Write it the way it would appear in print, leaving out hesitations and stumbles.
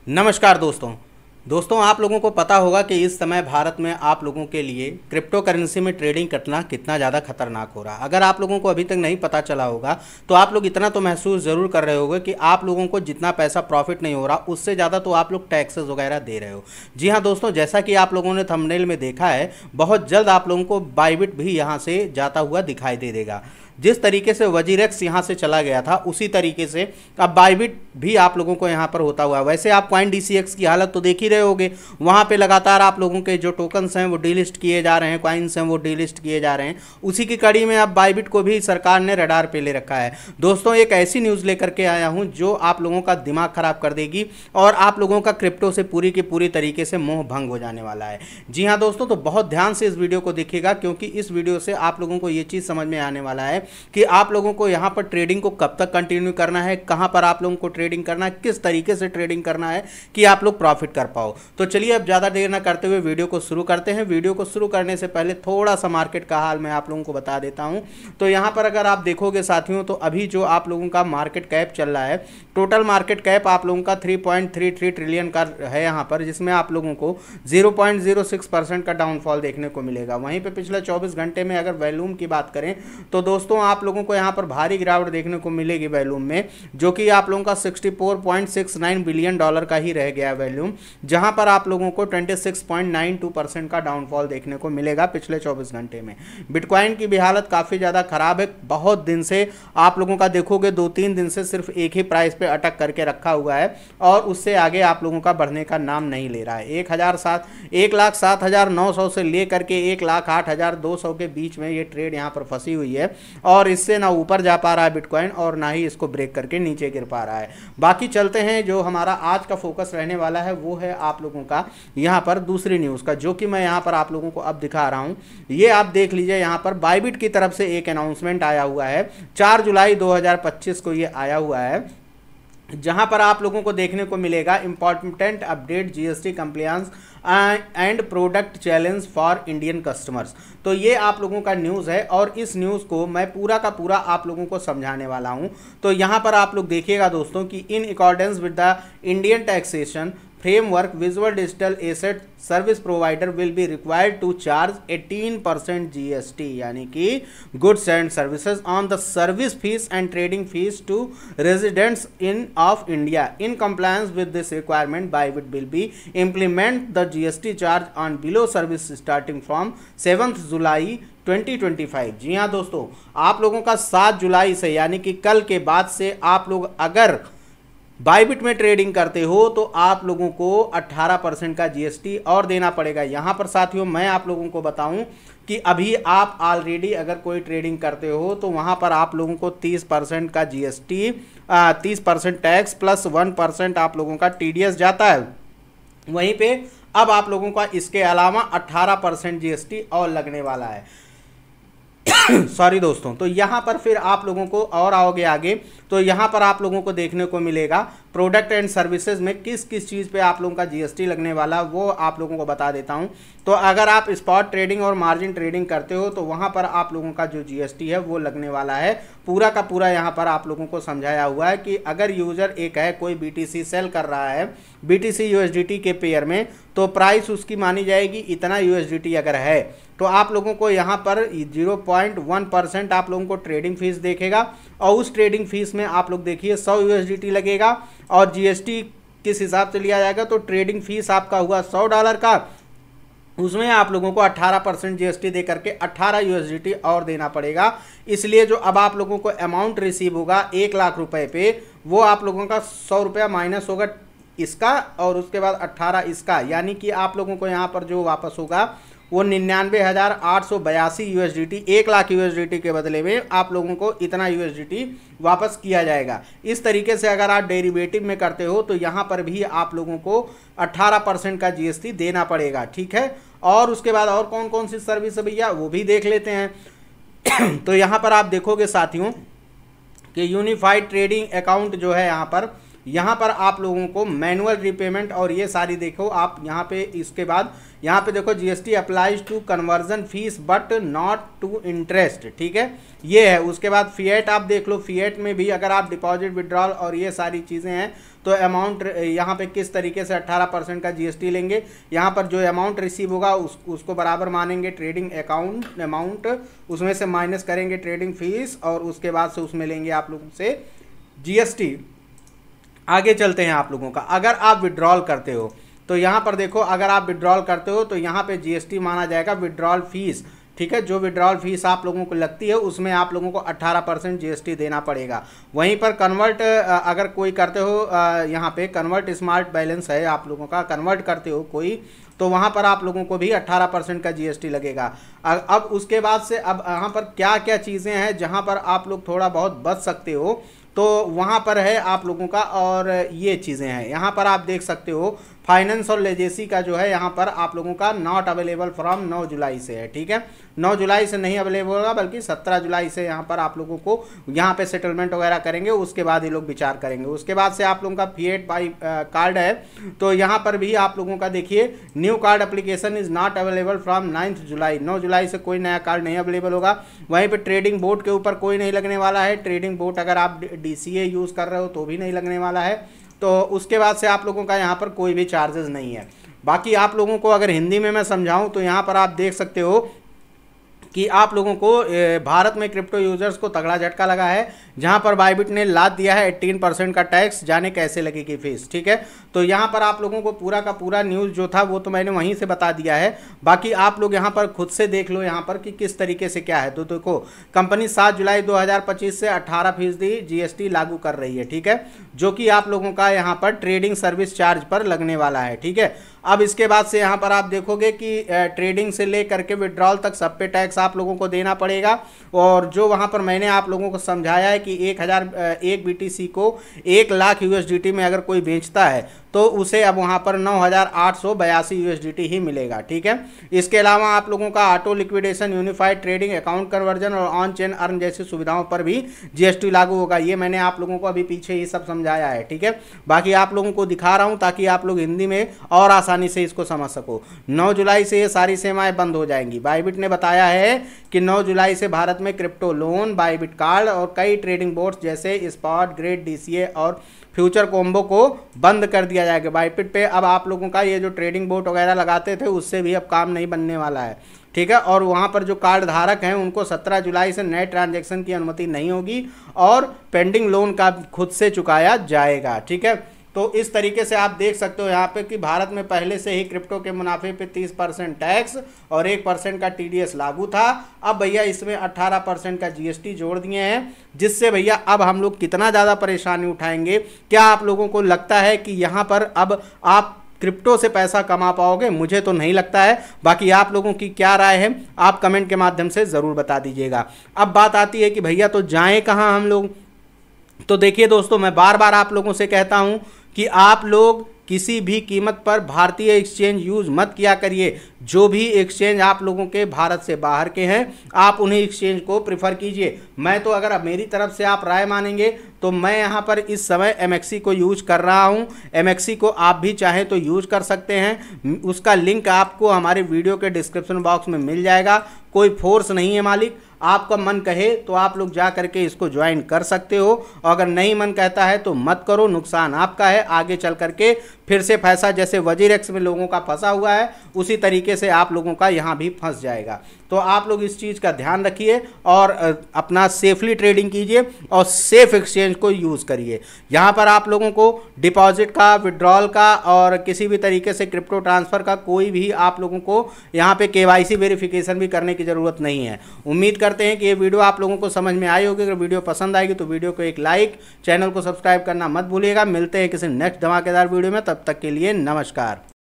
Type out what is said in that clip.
नमस्कार दोस्तों आप लोगों को पता होगा कि इस समय भारत में आप लोगों के लिए क्रिप्टो करेंसी में ट्रेडिंग करना कितना ज़्यादा खतरनाक हो रहा है। अगर आप लोगों को अभी तक नहीं पता चला होगा तो आप लोग इतना तो महसूस ज़रूर कर रहे होंगे कि आप लोगों को जितना पैसा प्रॉफिट नहीं हो रहा उससे ज़्यादा तो आप लोग टैक्सेस वगैरह दे रहे हो। जी हाँ दोस्तों, जैसा कि आप लोगों ने थंबनेल में देखा है, बहुत जल्द आप लोगों को बाइबिट भी यहाँ से जाता हुआ दिखाई दे देगा। जिस तरीके से वजीरेक्स यहाँ से चला गया था उसी तरीके से अब बाइबिट भी आप लोगों को यहाँ पर होता हुआ। वैसे आप कॉइन डीसीएक्स की हालत तो देख ही रहे होगे, वहाँ पे लगातार आप लोगों के जो टोकन्स हैं वो डीलिस्ट किए जा रहे हैं, कॉइन्स हैं वो डीलिस्ट किए जा रहे हैं। उसी की कड़ी में अब बाइबिट को भी सरकार ने रडार पे ले रखा है। दोस्तों एक ऐसी न्यूज़ लेकर के आया हूँ जो आप लोगों का दिमाग खराब कर देगी और आप लोगों का क्रिप्टो से पूरी की पूरी तरीके से मोह भंग हो जाने वाला है। जी हाँ दोस्तों, तो बहुत ध्यान से इस वीडियो को देखिएगा क्योंकि इस वीडियो से आप लोगों को ये चीज़ समझ में आने वाला है कि आप लोगों को यहाँ पर ट्रेडिंग को कब तक कंटिन्यू करना है, कहाँ पर आप लोगों को ट्रेडिंग करना है, किस तरीके से ट्रेडिंग करना है कि आप लोग प्रॉफिट कर पाओ। तो चलिए अब ज़्यादा देर ना करते हुए वीडियो को शुरू करते हैं। वीडियो को शुरू करने से पहले थोड़ा सा मार्केट का हाल मैं आप लोगों को बता देता हूँ। तो यहाँ पर अगर आप देखोगे साथियों तो अभी जो आप लोगों का मार्केट कैप चल रहा है, टोटल मार्केट कैप आप लोगों का 3.33 ट्रिलियन का है यहाँ पर, जिसमें आप लोगों को 0.06% का डाउनफॉल देखने को मिलेगा। वहीं पे पिछले 24 घंटे में अगर वॉल्यूम की बात करें तो दोस्तों आप लोगों को यहाँ पर भारी गिरावट देखने को मिलेगी वॉल्यूम में, जो कि आप लोगों का 64.69 बिलियन डॉलर का ही रह गया वॉल्यूम, जहां पर आप लोगों को 26.92% का डाउनफॉल देखने को मिलेगा पिछले 24 घंटे में। बिटकॉइन की भी हालत काफ़ी ज़्यादा खराब है। बहुत दिन से आप लोगों का देखोगे 2-3 दिन से सिर्फ एक ही प्राइस पे अटक करके रखा हुआ है और उससे आगे आप लोगों का बढ़ने का नाम नहीं ले रहा है। 1,07,900 से लेकर के 1,08,200 के बीच में ये ट्रेड यहाँ पर फंसी हुई है और इससे ना ऊपर जा पा रहा है बिटकॉइन और ना ही इसको ब्रेक करके नीचे गिर पा रहा है। बाकी चलते हैं, जो हमारा आज का फोकस रहने वाला है वो है आप लोगों का यहाँ पर दूसरी न्यूज़ का, जो कि मैं यहाँ पर आप लोगों को अब दिखा रहा हूँ। ये आप देख लीजिए, यहाँ पर बाइबिट की तरफ से एक अनाउंसमेंट आया हुआ है, 4 जुलाई 2025 को ये आया हुआ है, जहां पर आप लोगों को देखने को मिलेगा important update GST compliance and product challenge for Indian customers. तो ये आप लोगों का न्यूज़ है और इस न्यूज़ को मैं पूरा का पूरा आप लोगों को समझाने वाला हूं। तो यहाँ पर आप लोग देखिएगा दोस्तों कि in accordance with the Indian taxation framework, Visual Digital Asset Service Provider will be required to charge 18% GST यानी कि Goods and Services on the service fees and trading fees to residents of India. In compliance with this requirement, Bybit will be implement the GST charge on below service starting from 7th July 2025। जी हाँ दोस्तों, आप लोगों का 7 जुलाई से यानी कि कल के बाद से आप लोग अगर बाइबिट में ट्रेडिंग करते हो तो आप लोगों को 18% का जीएसटी और देना पड़ेगा। यहाँ पर साथियों मैं आप लोगों को बताऊं कि अभी आप ऑलरेडी अगर कोई ट्रेडिंग करते हो तो वहाँ पर आप लोगों को 30% का जीएसटी 30% टैक्स प्लस 1% आप लोगों का टीडीएस जाता है। वहीं पे अब आप लोगों का इसके अलावा 18% जीएसटी और लगने वाला है। सॉरी दोस्तों, तो यहाँ पर फिर आप लोगों को और आओगे आगे तो यहाँ पर आप लोगों को देखने को मिलेगा प्रोडक्ट एंड सर्विसेज में किस किस चीज़ पे आप लोगों का जीएसटी लगने वाला वो आप लोगों को बता देता हूँ। तो अगर आप स्पॉट ट्रेडिंग और मार्जिन ट्रेडिंग करते हो तो वहाँ पर आप लोगों का जो जीएसटी है वो लगने वाला है। पूरा का पूरा यहाँ पर आप लोगों को समझाया हुआ है कि अगर यूज़र एक है कोई बीटीसी सेल कर रहा है बीटीसी यूएसडीटी के पेयर में, तो प्राइस उसकी मानी जाएगी इतना यूएसडीटी अगर है तो आप लोगों को यहाँ पर 0.1% आप लोगों को ट्रेडिंग फीस देखेगा और उस ट्रेडिंग फीस में आप लोग देखिए 100 यूएसडीटी लगेगा और जीएसटी किस हिसाब से लिया जाएगा तो ट्रेडिंग फीस आपका हुआ $100 का, उसमें आप लोगों को 18% जीएसटी दे करके 18 यूएसडीटी और देना पड़ेगा। इसलिए जो अब आप लोगों को अमाउंट रिसीव होगा 1 लाख रुपए पे वो आप लोगों का 100 रुपया माइनस होगा इसका और उसके बाद 18 इसका, यानी कि आप लोगों को यहाँ पर जो वापस होगा वो 99,882 यूएसडीटी, 1 लाख यूएसडीटी के बदले में आप लोगों को इतना यूएसडीटी वापस किया जाएगा। इस तरीके से अगर आप डेरिवेटिव में करते हो तो यहाँ पर भी आप लोगों को 18% का जीएसटी देना पड़ेगा, ठीक है। और उसके बाद और कौन कौन सी सर्विस है भैया वो भी देख लेते हैं। तो यहाँ पर आप देखोगे साथियों कि यूनिफाइड ट्रेडिंग अकाउंट जो है यहाँ पर यहाँ पर आप लोगों को मैनुअल रीपेमेंट और ये सारी देखो आप यहाँ पे, इसके बाद यहाँ पे देखो GST applies to conversion fees but not to interest, ठीक है, ये है। उसके बाद फिएट आप देख लो, फिएट में भी अगर आप डिपॉजिट विड्रॉल और ये सारी चीज़ें हैं तो अमाउंट यहाँ पे किस तरीके से 18% का जीएसटी लेंगे। यहाँ पर जो अमाउंट रिसीव होगा उसको बराबर मानेंगे ट्रेडिंग अकाउंट अमाउंट, उसमें से माइनस करेंगे ट्रेडिंग फीस और उसके बाद से उसमें लेंगे आप लोगों से जीएसटी। आगे चलते हैं आप लोगों का, अगर आप विड्रॉल करते हो तो यहाँ पर देखो, अगर आप विड्रॉल करते हो तो यहाँ पे जीएसटी माना जाएगा विड्रॉल फीस, ठीक है। जो विड्रॉल फीस आप लोगों को लगती है उसमें आप लोगों को 18% जीएसटी देना पड़ेगा। वहीं पर कन्वर्ट अगर कोई करते हो, यहाँ पे कन्वर्ट स्मार्ट बैलेंस है आप लोगों का, कन्वर्ट करते हो कोई, तो वहाँ पर आप लोगों को भी 18% का जीएसटी लगेगा। अब उसके बाद से अब यहाँ पर क्या क्या चीज़ें हैं जहाँ पर आप लोग थोड़ा बहुत बच सकते हो, तो वहाँ पर है आप लोगों का, और ये चीज़ें हैं यहाँ पर आप देख सकते हो। फाइनेंस और लेजेसी का जो है यहाँ पर आप लोगों का नॉट अवेलेबल फ्रॉम 9 जुलाई से है, ठीक है। 9 जुलाई से नहीं अवेलेबल होगा, बल्कि 17 जुलाई से यहाँ पर आप लोगों को यहाँ पे सेटलमेंट वगैरह करेंगे, उसके बाद ये लोग विचार करेंगे। उसके बाद से आप लोगों का फिएट बाई कार्ड है, तो यहाँ पर भी आप लोगों का देखिए, new card application is not available from 9 जुलाई, 9 जुलाई से कोई नया कार्ड नहीं अवेलेबल होगा। वहीं पर ट्रेडिंग बोर्ड के ऊपर कोई नहीं लगने वाला है, ट्रेडिंग बोर्ड अगर आप डीसीए यूज़ कर रहे हो तो भी नहीं लगने वाला है। तो उसके बाद से आप लोगों का यहाँ पर कोई भी चार्जेस नहीं है। बाकी आप लोगों को अगर हिंदी में मैं समझाऊं तो यहाँ पर आप देख सकते हो कि आप लोगों को भारत में क्रिप्टो यूजर्स को तगड़ा झटका लगा है, जहां पर बाइबिट ने लाद दिया है 18% का टैक्स, जाने कैसे लगेगी फीस, ठीक है। तो यहां पर आप लोगों को पूरा का पूरा न्यूज़ जो था वो तो मैंने वहीं से बता दिया है। बाकी आप लोग यहां पर खुद से देख लो यहाँ पर कि किस तरीके से क्या है। तो देखो, कंपनी 7 जुलाई 2025 से 18% जीएसटी लागू कर रही है, ठीक है, जो कि आप लोगों का यहाँ पर ट्रेडिंग सर्विस चार्ज पर लगने वाला है, ठीक है। अब इसके बाद से यहाँ पर आप देखोगे कि ट्रेडिंग से ले करके विड्रॉल तक सब पे टैक्स आप लोगों को देना पड़ेगा। और जो वहाँ पर मैंने आप लोगों को समझाया है कि 1 बीटीसी को 1 लाख यूएसडीटी में अगर कोई बेचता है तो उसे अब वहाँ पर 9,882 यूएसडीटी ही मिलेगा, ठीक है। इसके अलावा आप लोगों का auto liquidation, unified trading account conversion और ऑन चेन अर्न जैसी सुविधाओं पर भी जीएसटी लागू होगा। ये मैंने आप लोगों को अभी पीछे ही सब समझाया है, ठीक है। बाकी आप लोगों को दिखा रहा हूँ ताकि आप लोग हिंदी में और आसानी से इसको समझ सको। 9 जुलाई से ये सारी सेवाएं बंद हो जाएंगी। बाइबिट ने बताया है कि 9 जुलाई से भारत में क्रिप्टो लोन, बाइबिट कार्ड और कई ट्रेडिंग बोर्ड्स जैसे स्पॉट, ग्रेड, डीसीए और फ्यूचर कॉम्बो को बंद कर दिया जाएगा। बाइबिट पे अब आप लोगों का ये जो ट्रेडिंग बोर्ड वगैरह लगाते थे उससे भी अब काम नहीं बनने वाला है, ठीक है। और वहाँ पर जो कार्ड धारक हैं उनको 17 जुलाई से नए ट्रांजैक्शन की अनुमति नहीं होगी और पेंडिंग लोन का खुद से चुकाया जाएगा, ठीक है। तो इस तरीके से आप देख सकते हो यहाँ पे कि भारत में पहले से ही क्रिप्टो के मुनाफे पे 30% टैक्स और 1% का टीडीएस लागू था। अब भैया इसमें 18% का जीएसटी जोड़ दिए हैं, जिससे भैया अब हम लोग कितना ज़्यादा परेशानी उठाएंगे। क्या आप लोगों को लगता है कि यहाँ पर अब आप क्रिप्टो से पैसा कमा पाओगे? मुझे तो नहीं लगता है। बाकी आप लोगों की क्या राय है आप कमेंट के माध्यम से ज़रूर बता दीजिएगा। अब बात आती है कि भैया तो जाएं कहाँ हम लोग। तो देखिए दोस्तों, मैं बार बार आप लोगों से कहता हूं कि आप लोग किसी भी कीमत पर भारतीय एक्सचेंज यूज़ मत किया करिए। जो भी एक्सचेंज आप लोगों के भारत से बाहर के हैं आप उन्हीं एक्सचेंज को प्रिफर कीजिए। मैं तो अगर अब मेरी तरफ से आप राय मानेंगे तो मैं यहाँ पर इस समय MXC को यूज कर रहा हूँ। MXC को आप भी चाहें तो यूज कर सकते हैं। उसका लिंक आपको हमारे वीडियो के डिस्क्रिप्शन बॉक्स में मिल जाएगा। कोई फोर्स नहीं है मालिक, आपका मन कहे तो आप लोग जा करके इसको ज्वाइन कर सकते हो। अगर नहीं मन कहता है तो मत करो, नुकसान आपका है। आगे चल करके फिर से पैसा जैसे वजीरेक्स में लोगों का फंसा हुआ है उसी तरीके से आप लोगों का यहाँ भी फंस जाएगा। तो आप लोग इस चीज़ का ध्यान रखिए और अपना सेफली ट्रेडिंग कीजिए और सेफ एक्सचेंज को यूज़ करिए। यहाँ पर आप लोगों को डिपॉजिट का, विड्रॉल का और किसी भी तरीके से क्रिप्टो ट्रांसफ़र का कोई भी आप लोगों को यहाँ पे KYC वेरिफिकेशन भी करने की ज़रूरत नहीं है। उम्मीद करते हैं कि ये वीडियो आप लोगों को समझ में आई होगी। अगर वीडियो पसंद आएगी तो वीडियो को एक लाइक, चैनल को सब्सक्राइब करना मत भूलिएगा। मिलते हैं किसी नेक्स्ट धमाकेदार वीडियो में, तब तक के लिए नमस्कार।